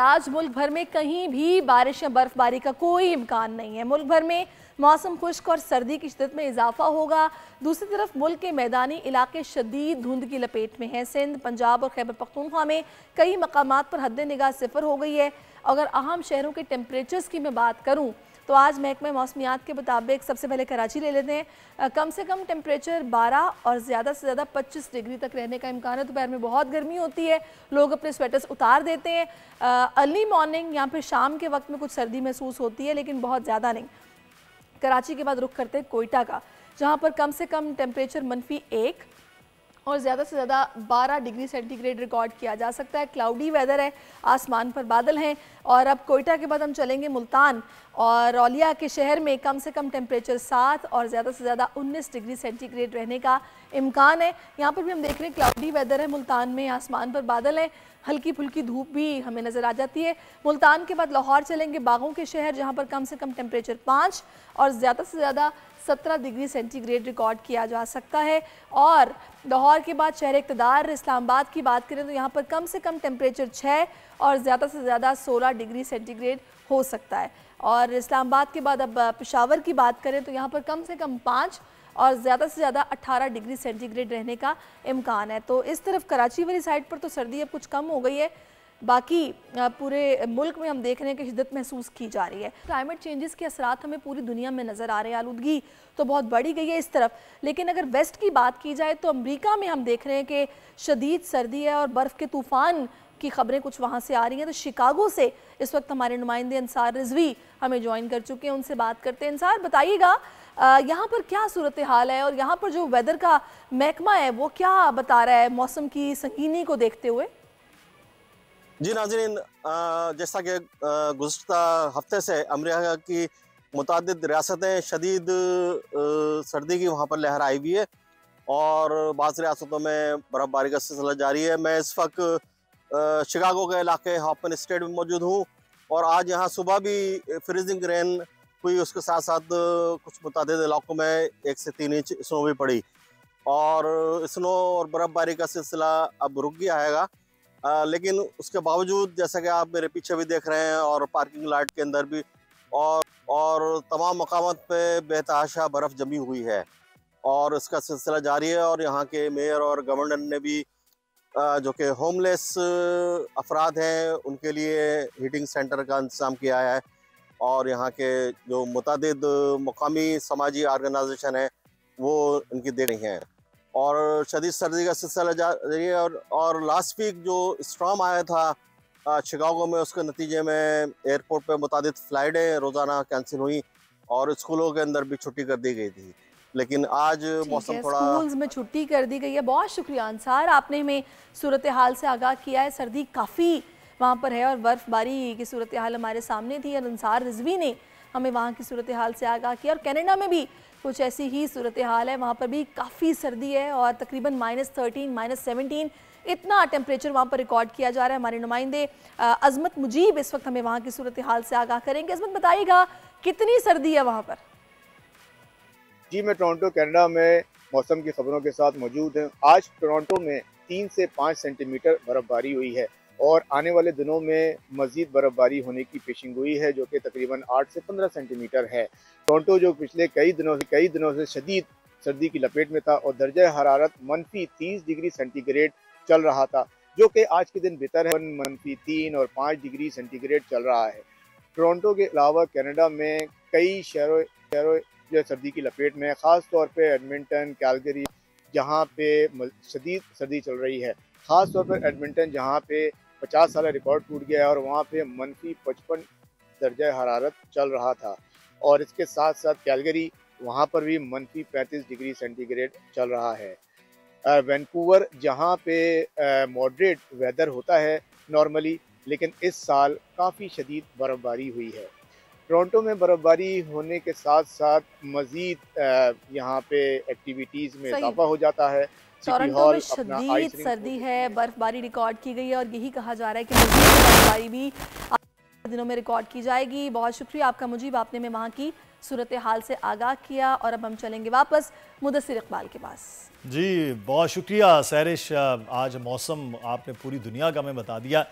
आज मुल्क भर में कहीं भी बारिश या बर्फबारी का कोई इम्कान नहीं है। मुल्क भर में मौसम खुश्क और सर्दी की शिद्दत में इजाफा होगा। दूसरी तरफ मुल्क के मैदानी इलाके शदीद धुंध की लपेट में हैं। सिंध, पंजाब और खैबर पख्तूनख्वा में कई मकामात पर हद निगाह सिफर हो गई है। अगर अहम शहरों के टेम्परेचर्स की मैं बात करूँ तो आज महकमा मौसमियात के मुताबिक सबसे पहले कराची ले लेते हैं। कम से कम टेम्परेचर 12 और ज़्यादा से ज़्यादा 25 डिग्री तक रहने का इम्कान है। दोपहर में बहुत गर्मी होती है, लोग अपने स्वेटर्स उतार देते हैं। अर्ली मॉर्निंग या फिर शाम के वक्त में कुछ सर्दी महसूस होती है, लेकिन बहुत ज़्यादा नहीं। कराची के बाद रुख करते हैं कोयटा का, जहाँ पर कम से कम टेम्परेचर -1 और ज़्यादा से ज़्यादा 12 डिग्री सेंटीग्रेड रिकॉर्ड किया जा सकता है। क्लाउडी वेदर है, आसमान पर बादल हैं। और अब कोयटा के बाद हम चलेंगे मुल्तान और औलिया के शहर में कम से कम टेम्परेचर 7 और ज़्यादा से ज़्यादा 19 डिग्री सेंटीग्रेड रहने का इम्कान है। यहाँ पर भी हम देख रहे हैं क्लाउडी वेदर है, मुल्तान में आसमान पर बादल हैं, हल्की फुल्की धूप भी हमें नज़र आ जाती है। मुल्तान के बाद लाहौर चलेंगे, बागों के शहर, जहाँ पर कम से कम टेम्परेचर 5 और ज़्यादा से ज़्यादा 17 डिग्री सेंटीग्रेड रिकॉर्ड किया जा सकता है। और लाहौर के बाद शहर इक़्तिदार इस्लामाबाद की बात करें तो यहाँ पर कम से कम टेम्परेचर 6 और ज़्यादा से ज़्यादा 16 डिग्री सेंटीग्रेड हो सकता है। और इस्लामाबाद के बाद अब पेशावर की बात करें तो यहाँ पर कम से कम 5 और ज़्यादा से ज़्यादा 18 डिग्री सेंटीग्रेड रहने का इम्कान है। तो इस तरफ कराची वाली साइड पर तो सर्दी अब कुछ कम हो गई है, बाकी पूरे मुल्क में हम देख रहे हैं कि शिद्दत महसूस की जा रही है। क्लाइमेट चेंजेस के असरात हमें पूरी दुनिया में नज़र आ रहे हैं। आलूदगी तो बहुत बढ़ी गई है इस तरफ, लेकिन अगर वेस्ट की बात की जाए तो अमेरिका में हम देख रहे हैं कि शदीद सर्दी है और बर्फ़ के तूफ़ान की खबरें कुछ वहाँ से आ रही हैं। तो शिकागो से इस वक्त हमारे नुमाइंदे अंसार रिजवी हमें ज्वाइन कर चुके हैं, उनसे बात करते हैं। अंसार, बताइएगा यहाँ पर क्या सूरत हाल है और यहाँ पर जो वेदर का महकमा है वो क्या बता रहा है मौसम की संगीनी को देखते हुए? जी नाज़रीन, जैसा कि गुज़श्ता हफ्ते से अमेरिका की मुतादिद रियासतें शदीद सर्दी की वहाँ पर लहर आई हुई है और बाज़ रियासतों में बर्फ़बारी का सिलसिला जारी है। मैं इस वक्त शिकागो के इलाके हॉपन स्टेट में मौजूद हूँ और आज यहाँ सुबह भी फ्रीजिंग रेन हुई, उसके साथ साथ कुछ मुतादिद इलाकों में 1 से 3 इंच स्नो भी पड़ी और स्नो और बर्फ़बारी का सिलसिला अब रुक गया है। लेकिन उसके बावजूद जैसा कि आप मेरे पीछे भी देख रहे हैं और पार्किंग लॉट के अंदर भी और तमाम मकामात पे बेतहाशा बर्फ़ जमी हुई है और इसका सिलसिला जारी है। और यहाँ के मेयर और गवर्नर ने भी जो कि होमलेस अफराद हैं उनके लिए हीटिंग सेंटर का इंतज़ाम किया है और यहाँ के जो मुतादिद मुकामी समाजी ऑर्गेनाइजेशन है वो इनकी दे रही हैं और शदीद सर्दी का सिलसिला जारी है। और लास्ट वीक जो स्टॉर्म आया था शिकागो में, उसके नतीजे में एयरपोर्ट पे मुतादिद फ़्लाइटें रोज़ाना कैंसिल हुई और स्कूलों के अंदर भी छुट्टी कर दी गई थी। लेकिन आज मौसम थोड़ा स्कूल्स में छुट्टी कर दी गई है। बहुत शुक्रिया अंसार, आपने हमें सूरत हाल से आगाह किया है। सर्दी काफ़ी वहाँ पर है और बर्फ़बारी की सूरत हाल हमारे सामने थी और अंसार रिजवी ने हमें वहाँ की सूरत हाल से आगाह किया। और कनाडा में भी कुछ ऐसी ही सूरत हाल है, वहाँ पर भी काफ़ी सर्दी है और तकरीबन -13, -17 इतना टेम्परेचर वहाँ पर रिकॉर्ड किया जा रहा है। हमारे नुमाइंदे अजमत मुजीब इस वक्त हमें वहाँ की सूरत हाल से आगाह करेंगे। अजमत, बताइएगा कितनी सर्दी है वहाँ पर? जी, मैं टोरंटो कनाडा में मौसम की खबरों के साथ मौजूद हूँ। आज टोरंटो में 3 से 5 सेंटीमीटर बर्फबारी हुई है और आने वाले दिनों में मज़ीद बर्फबारी होने की पेशिंगोई है जो कि तकरीबन 8 से 15 सेंटीमीटर है। टोरंटो जो पिछले कई दिनों से शदीद सर्दी की लपेट में था और दर्जा हरारत -30 डिग्री सेंटीग्रेड चल रहा था, जो कि आज के दिन बेहतर है, -3 और 5 डिग्री सेंटीग्रेड चल रहा है। टोरंटो के अलावा कनाडा में कई शहरों जो सर्दी की लपेट में, ख़ास तौर पे एडमिंटन, कैलगरी, जहाँ पे शदीद सर्दी चल रही है। ख़ास तौर पर एडमिंटन जहाँ पे 50 साल रिकॉर्ड टूट गया और वहाँ पे -55 दर्जा हरारत चल रहा था और इसके साथ साथ कैलगरी, वहाँ पर भी -35 डिग्री सेंटीग्रेड चल रहा है। वैंकूवर जहाँ पे मॉडरेट वेदर होता है नॉर्मली, लेकिन इस साल काफ़ी शदीद बर्फ़बारी हुई है। टोरंटो में बर्फबारी होने के साथ साथ मज़ीद यहाँ पे एक्टिविटीज़ में इजाफा हो जाता है। टोरंटो में शदीद सर्दी है, बर्फबारी रिकॉर्ड की गई है और यही कहा जा रहा है कि मज़ीद बर्फबारी भी दिनों में रिकॉर्ड की जाएगी। बहुत शुक्रिया आपका मुजीब, आपने में वहाँ की सूरत हाल से आगाह किया। और अब हम चलेंगे वापस मुदस्सिर इकबाल के पास। जी बहुत शुक्रिया सहरिश, आज मौसम आपने पूरी दुनिया का हमें बता दिया।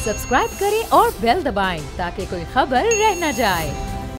सब्सक्राइब करें और बेल दबाएं ताकि कोई खबर रह न जाए।